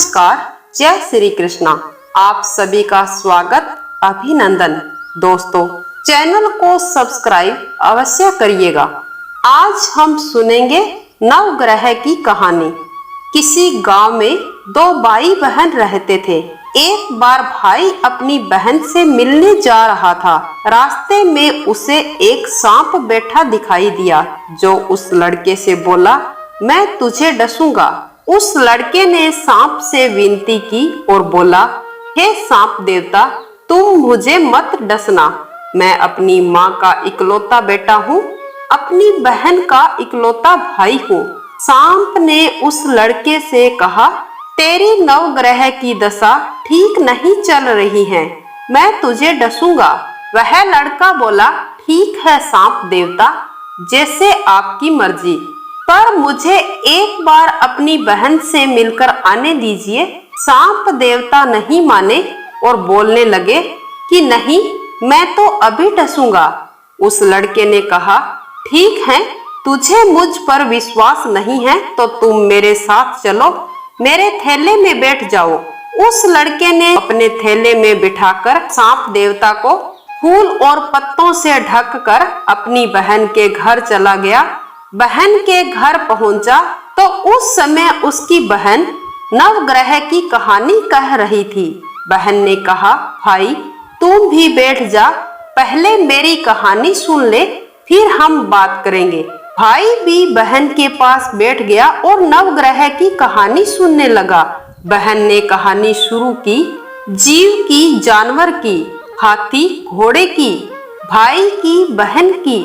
नमस्कार, जय श्री कृष्णा। आप सभी का स्वागत, अभिनंदन। दोस्तों, चैनल को सब्सक्राइब अवश्य करिएगा। आज हम सुनेंगे नवग्रह की कहानी। किसी गांव में दो भाई बहन रहते थे। एक बार भाई अपनी बहन से मिलने जा रहा था। रास्ते में उसे एक सांप बैठा दिखाई दिया, जो उस लड़के से बोला, मैं तुझे डसूंगा। उस लड़के ने सांप से विनती की और बोला, हे सांप देवता, तुम मुझे मत डसना। मैं अपनी माँ का इकलौता बेटा हूँ, अपनी बहन का इकलौता भाई हूँ। सांप ने उस लड़के से कहा, तेरी नवग्रह की दशा ठीक नहीं चल रही है, मैं तुझे डसूंगा। वह लड़का बोला, ठीक है सांप देवता, जैसे आपकी मर्जी, पर मुझे एक बार अपनी बहन से मिलकर आने दीजिए। सांप देवता नहीं माने और बोलने लगे कि नहीं, मैं तो अभी डसूंगा। उस लड़के ने कहा, ठीक है, तुझे मुझ पर विश्वास नहीं है तो तुम मेरे साथ चलो, मेरे थैले में बैठ जाओ। उस लड़के ने अपने थैले में बिठाकर सांप देवता को फूल और पत्तों से ढक कर अपनी बहन के घर चला गया। बहन के घर पहुंचा तो उस समय उसकी बहन नवग्रह की कहानी कह रही थी। बहन ने कहा, भाई तुम भी बैठ जा, पहले मेरी कहानी सुन ले, फिर हम बात करेंगे। भाई भी बहन के पास बैठ गया और नवग्रह की कहानी सुनने लगा। बहन ने कहानी शुरू की। जीव की, जानवर की, हाथी घोड़े की, भाई की, बहन की,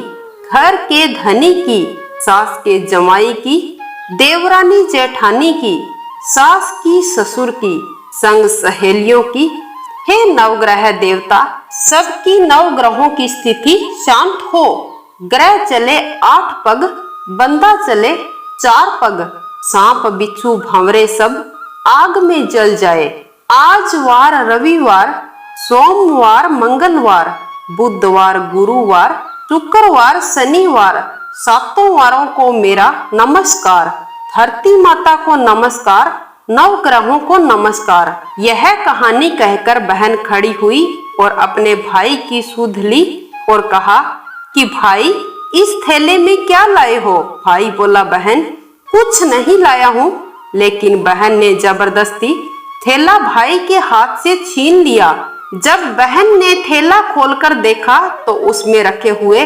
घर के धनी की, सास के जमाई की, देवरानी जेठानी की, सास की ससुर की, संग सहेलियों की। हे नवग्रह देवता, सबकी नवग्रहों की स्थिति शांत हो। ग्रह चले 8 पग, बंदा चले 4 पग, सांप बिच्छू भंवरे सब आग में जल जाए। आज वार रविवार, सोमवार मंगलवार, बुधवार गुरुवार, शुक्रवार शनिवार, 7 वारों को मेरा नमस्कार। धरती माता को नमस्कार, नवग्रहों को नमस्कार। यह कहानी कहकर बहन खड़ी हुई और अपने भाई की सुध ली और कहा कि भाई, इस थैले में क्या लाए हो? भाई बोला, बहन कुछ नहीं लाया हूँ। लेकिन बहन ने जबरदस्ती थैला भाई के हाथ से छीन लिया। जब बहन ने थैला खोलकर देखा तो उसमें रखे हुए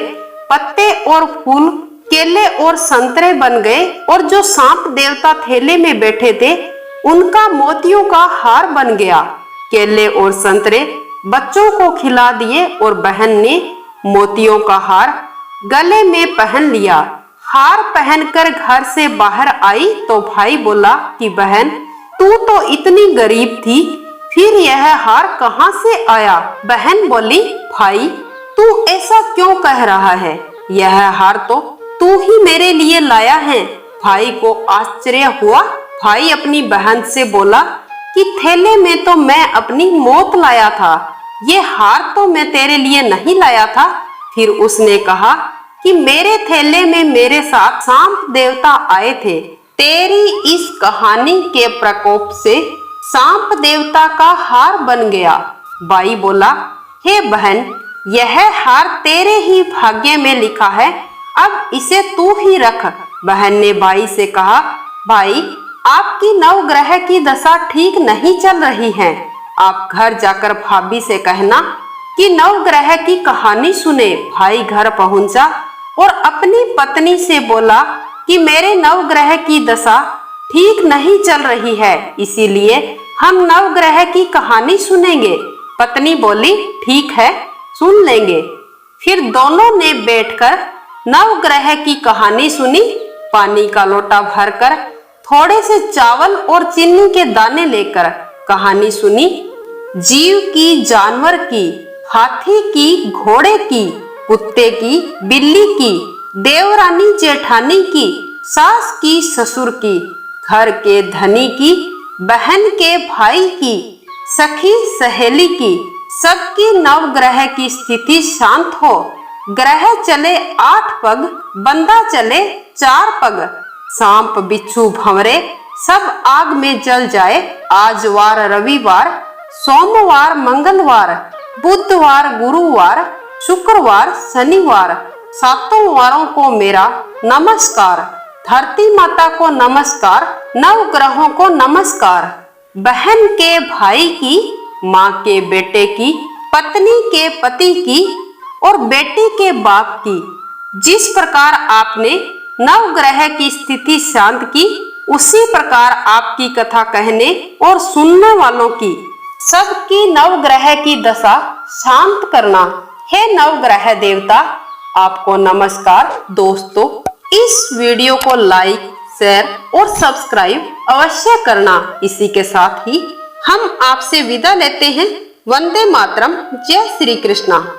पत्ते और फूल केले और संतरे बन गए और जो सांप देवता थैले में बैठे थे उनका मोतियों का हार बन गया। केले और संतरे बच्चों को खिला दिए और बहन ने मोतियों का हार गले में पहन लिया। हार पहनकर घर से बाहर आई तो भाई बोला कि बहन, तू तो इतनी गरीब थी, फिर यह हार कहाँ से आया? बहन बोली, भाई तू ऐसा क्यों कह रहा है? यह हार तो तू ही मेरे लिए लाया है। भाई को आश्चर्य हुआ। भाई अपनी बहन से बोला कि थैले में तो मैं अपनी मौत लाया था, ये हार तो मैं तेरे लिए नहीं लाया था। फिर उसने कहा कि मेरे थैले में मेरे साथ सांप देवता आए थे। तेरी इस कहानी के प्रकोप से सांप देवता का हार बन गया। भाई बोला, हे बहन, यह हार तेरे ही भाग्य में लिखा है, अब इसे तू ही रख। बहन ने भाई से कहा, भाई आपकी नवग्रह की दशा ठीक नहीं चल रही है, आप घर जाकर भाभी से कहना कि नवग्रह की कहानी सुने। भाई घर पहुंचा और अपनी पत्नी से बोला कि मेरे नवग्रह की दशा ठीक नहीं चल रही है, इसीलिए हम नवग्रह की कहानी सुनेंगे। पत्नी बोली, ठीक है, सुन लेंगे। फिर दोनों ने बैठकर नवग्रह की कहानी सुनी। पानी का लोटा भरकर थोड़े से चावल और चीनी के दाने लेकर कहानी सुनी। जीव की, जानवर की, हाथी की, घोड़े की, कुत्ते की, बिल्ली की, देवरानी जेठानी की, सास की, ससुर की, घर के धनी की, बहन के भाई की, सखी सहेली की, सबकी नवग्रह की स्थिति शांत हो। ग्रह चले 8 पग, बंदा चले 4 पग, सांप बिच्छू भंवरे सब आग में जल जाए। आज वार रविवार, सोमवार मंगलवार, बुधवार गुरुवार, शुक्रवार शनिवार, 7 वारों को मेरा नमस्कार। धरती माता को नमस्कार, नवग्रहों को नमस्कार। बहन के भाई की, माँ के बेटे की, पत्नी के पति की और बेटे के बाप की। जिस प्रकार आपने नवग्रह की स्थिति शांत की, उसी प्रकार आपकी कथा कहने और सुनने वालों की सबकी नवग्रह की दशा शांत करना। हे नवग्रह देवता, आपको नमस्कार। दोस्तों, इस वीडियो को लाइक, शेयर और सब्सक्राइब अवश्य करना। इसी के साथ ही हम आपसे विदा लेते हैं। वंदे मातरम। जय श्री कृष्णा।